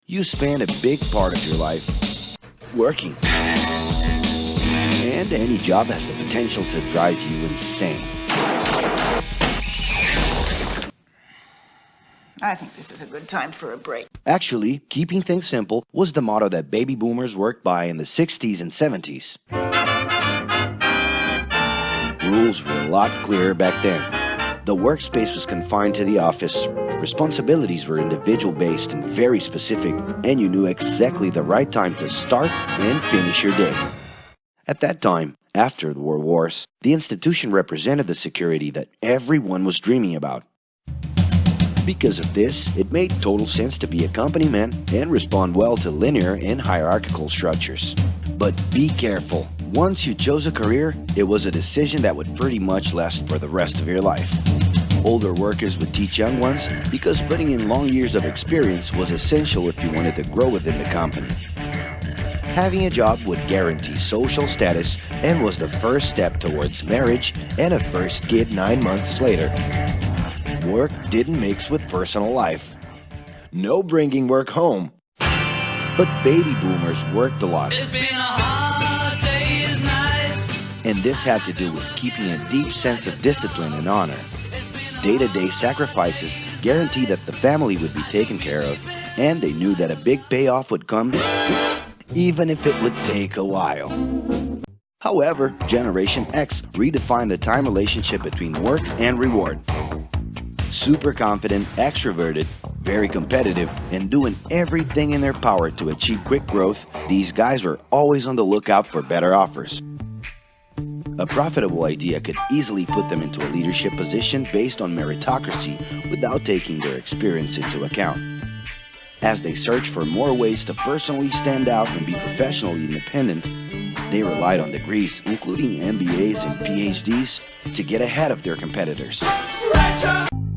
You spend a big part of your life working. And any job has the potential to drive you insane. I think this is a good time for a break. Actually, keeping things simple was the motto that baby boomers worked by in the 60s and 70s. Rules were a lot clearer back then. The workspace was confined to the office. Responsibilities were individual-based and very specific, and you knew exactly the right time to start and finish your day. At that time, after the World Wars, the institution represented the security that everyone was dreaming about. Because of this, it made total sense to be a company man and respond well to linear and hierarchical structures. But be careful. Once you chose a career, it was a decision that would pretty much last for the rest of your life. Older workers would teach young ones because putting in long years of experience was essential if you wanted to grow within the company. Having a job would guarantee social status and was the first step towards marriage and a first kid 9 months later. Work didn't mix with personal life. No bringing work home. But baby boomers worked a lot. It's been a hard day's night. And this had to do with keeping a deep sense of discipline and honor. Day-to-day sacrifices guaranteed that the family would be taken care of, and they knew that a big payoff would come, even if it would take a while. However, Generation X redefined the time relationship between work and reward. Super confident, extroverted, very competitive, and doing everything in their power to achieve quick growth, these guys were always on the lookout for better offers. A profitable idea could easily put them into a leadership position based on meritocracy without taking their experience into account. As they searched for more ways to personally stand out and be professionally independent, they relied on degrees, including MBAs and PhDs, to get ahead of their competitors.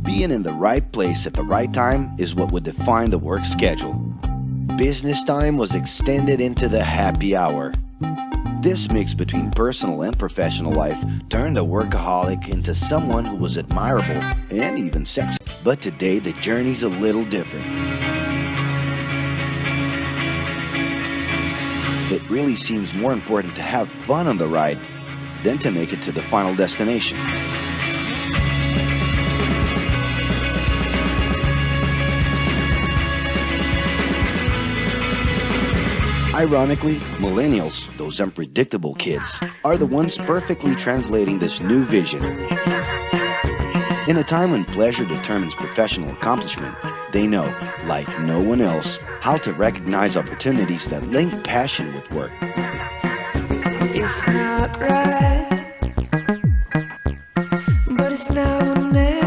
Being in the right place at the right time is what would define the work schedule. Business time was extended into the happy hour. This mix between personal and professional life turned a workaholic into someone who was admirable and even sexy. But today, the journey's a little different. It really seems more important to have fun on the ride than to make it to the final destination. Ironically, millennials, those unpredictable kids, are the ones perfectly translating this new vision. In a time when pleasure determines professional accomplishment, they know, like no one else, how to recognize opportunities that link passion with work. It's not right, but it's now or never.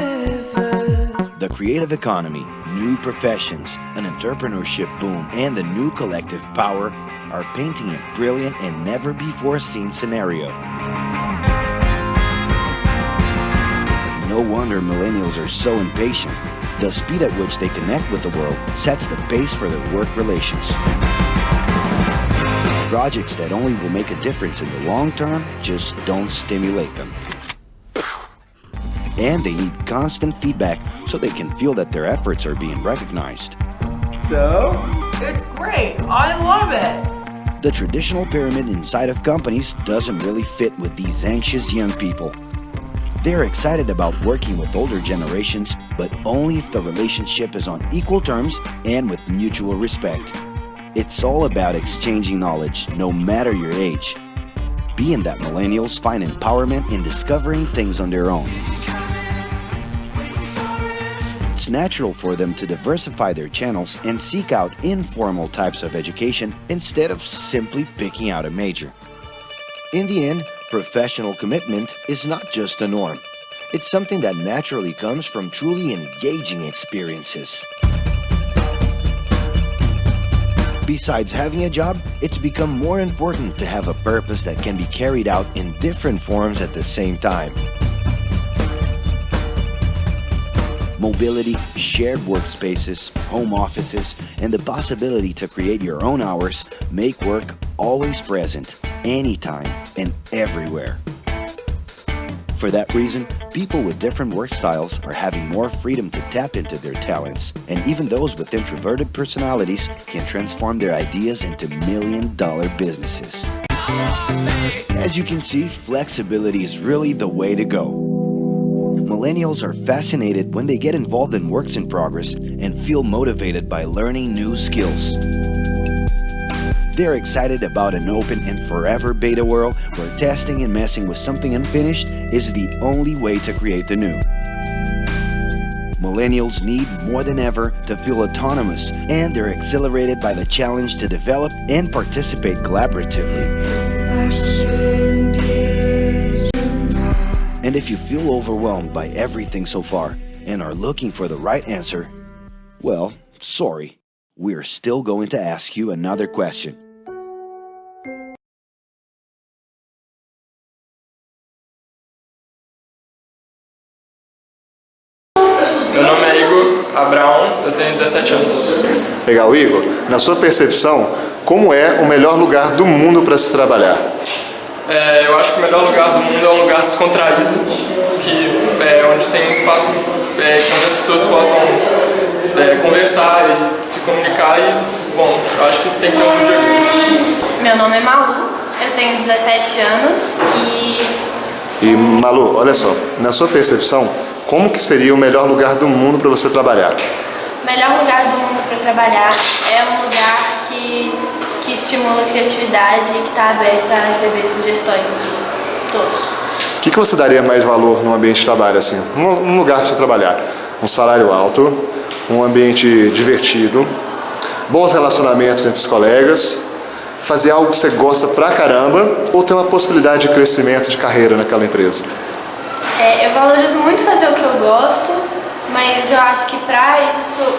The creative economy, new professions, an entrepreneurship boom, and the new collective power are painting a brilliant and never-before-seen scenario. No wonder millennials are so impatient. The speed at which they connect with the world sets the pace for their work relations. Projects that only will make a difference in the long term just don't stimulate them. And they need constant feedback so they can feel that their efforts are being recognized. So? It's great. I love it. The traditional pyramid inside of companies doesn't really fit with these anxious young people. They're excited about working with older generations, but only if the relationship is on equal terms and with mutual respect. It's all about exchanging knowledge, no matter your age. Being that millennials find empowerment in discovering things on their own. It's natural for them to diversify their channels and seek out informal types of education instead of simply picking out a major. In the end, professional commitment is not just a norm. It's something that naturally comes from truly engaging experiences. Besides having a job, it's become more important to have a purpose that can be carried out in different forms at the same time. Mobility, shared workspaces, home offices, and the possibility to create your own hours make work always present, anytime and everywhere. For that reason, People with different work styles are having more freedom to tap into their talents, and even those with introverted personalities can transform their ideas into million-dollar businesses. As you can see, flexibility is really the way to go. Millennials are fascinated when they get involved in works in progress and feel motivated by learning new skills. They're excited about an open and forever beta world where testing and messing with something unfinished is the only way to create the new. Millennials need more than ever to feel autonomous, and they're exhilarated by the challenge to develop and participate collaboratively. And if you feel overwhelmed by everything so far and are looking for the right answer, well, sorry, we're still going to ask you another question. Meu nome é Igor Abraão, eu tenho 17 anos. Legal, Igor. Na sua percepção, como é o melhor lugar do mundo para se trabalhar? Eu acho que o melhor lugar do mundo é um lugar descontraído, onde tem um espaço onde as pessoas possam conversar e se comunicar e, bom, eu acho que tem que ter um videogame. Meu nome é Malu, eu tenho 17 anos E Malu, olha só, na sua percepção, como que seria o melhor lugar do mundo para você trabalhar? o melhor lugar do mundo para trabalhar é um lugar que estimula a criatividade e que está aberto a receber sugestões de todos. O que você daria mais valor num ambiente de trabalho assim? Um lugar para você trabalhar? Um salário alto, um ambiente divertido, bons relacionamentos entre os colegas, fazer algo que você gosta pra caramba ou ter uma possibilidade de crescimento de carreira naquela empresa? Eu valorizo muito fazer o que eu gosto, mas eu acho que para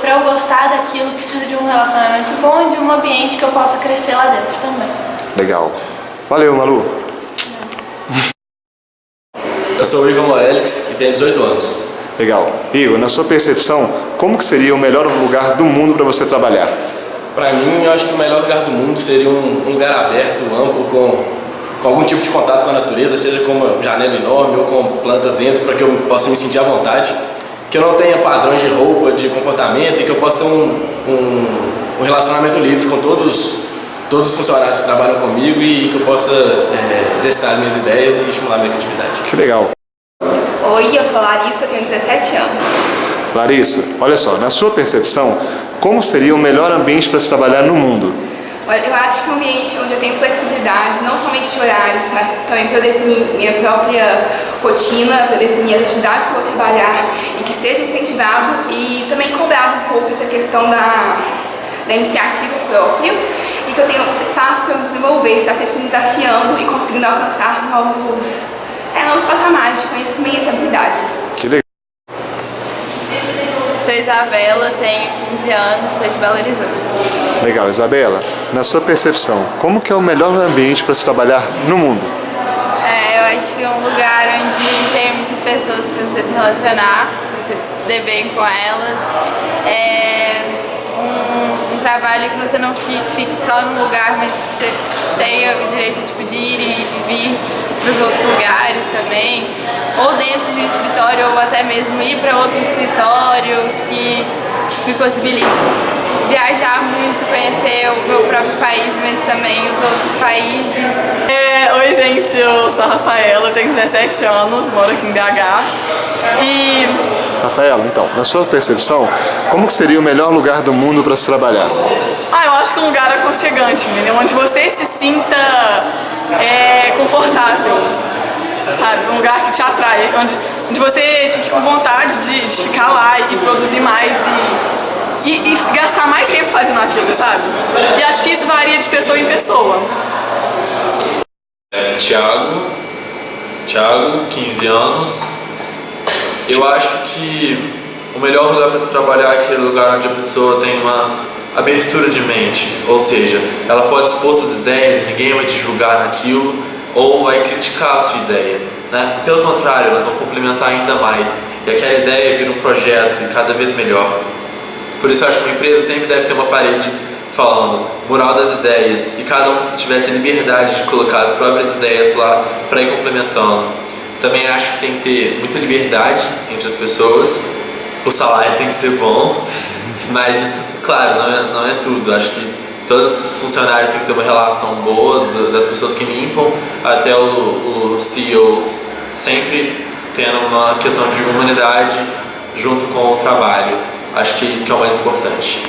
eu gostar daquilo, preciso de um relacionamento bom e de um ambiente que eu possa crescer lá dentro também. Legal. Valeu, Malu. Eu sou o Igor Morelix e tenho 18 anos. Legal. Igor, na sua percepção, como que seria o melhor lugar do mundo para você trabalhar? Para mim, eu acho que o melhor lugar do mundo seria um lugar aberto, amplo, com algum tipo de contato com a natureza, seja com uma janela enorme ou com plantas dentro, para que eu possa me sentir à vontade, que eu não tenha padrões de roupa, de comportamento e que eu possa ter um relacionamento livre com todos os funcionários que trabalham comigo e que eu possa exercitar as minhas ideias e estimular a minha criatividade. Que legal. Oi, eu sou a Larissa, eu tenho 17 anos. Larissa, olha só, na sua percepção, como seria o melhor ambiente para se trabalhar no mundo? Eu acho que um ambiente onde eu tenho flexibilidade, não somente de horários, mas também para eu definir minha própria rotina, para eu definir as atividades que eu vou trabalhar e que seja incentivado e também cobrado um pouco essa questão da iniciativa própria e que eu tenha espaço para me desenvolver, estar sempre me desafiando e conseguindo alcançar novos patamares de conhecimento e habilidades. Que legal. Sou Isabela, tenho 15 anos, estou de Belo Horizonte. Legal, Isabela, na sua percepção, como que é o melhor ambiente para se trabalhar no mundo? Eu acho que é um lugar onde tem muitas pessoas para você se relacionar, para você se dar bem com elas. Um trabalho que você não fique só num lugar, mas que você tenha o direito de ir e vir para os outros lugares também, ou dentro de um escritório, ou até mesmo ir para outro escritório que me possibilite viajar muito, conhecer o meu próprio país, mas também os outros países. Oi gente, eu sou a Rafaela, eu tenho 17 anos, moro aqui em BH. Rafaela, então, na sua percepção, como que seria o melhor lugar do mundo para se trabalhar? Eu acho que um lugar aconchegante, entendeu? Onde você se sinta confortável, sabe? Um lugar que te atrai, onde você fique com vontade de ficar lá e produzir mais e gastar mais tempo fazendo aquilo, sabe? E acho que isso varia de pessoa em pessoa. Thiago, 15 anos. Eu acho que o melhor lugar para se trabalhar é aquele lugar onde a pessoa tem uma abertura de mente, ou seja, ela pode expor suas ideias e ninguém vai te julgar naquilo ou vai criticar a sua ideia, né? Pelo contrário, elas vão complementar ainda mais e aquela ideia vira um projeto e cada vez melhor. Por isso eu acho que uma empresa sempre deve ter uma parede falando mural das ideias e cada um tivesse a liberdade de colocar as próprias ideias lá para ir complementando. Também acho que tem que ter muita liberdade entre as pessoas. O salário tem que ser bom, mas isso, claro, não é tudo. Acho que todos os funcionários têm que ter uma relação boa, das pessoas que limpam até os CEOs, sempre tendo uma questão de humanidade junto com o trabalho. Acho que é isso que é o mais importante.